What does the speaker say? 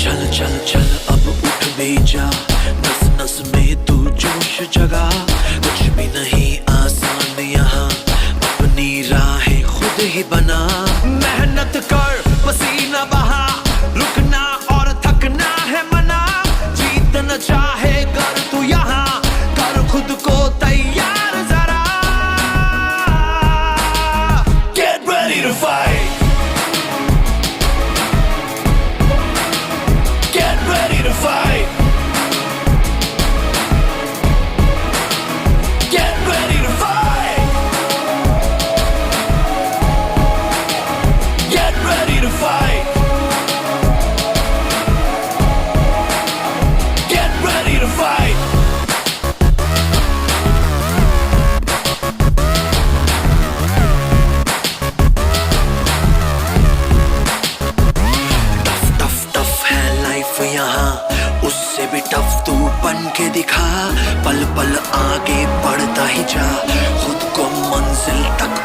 चल चल चल अब उठ भी जा, नस नस में तू जोश जगा। कुछ भी नहीं आसान यहाँ, अपनी राहें खुद ही बना। मेहनत कर पसीना बहा, रुकना और थकना है मना। जीत न चाहे कर तू यहाँ, कर खुद को तैयार जरा। Get ready to fight, get ready to fight, get ready to fight, get ready to fight, get ready to fight. Tough tough tough है लाइफ यहाँ, उससे भी टफ तू बन के दिखा। पल पल आगे बढ़ता ही जा, खुद को मंजिल तक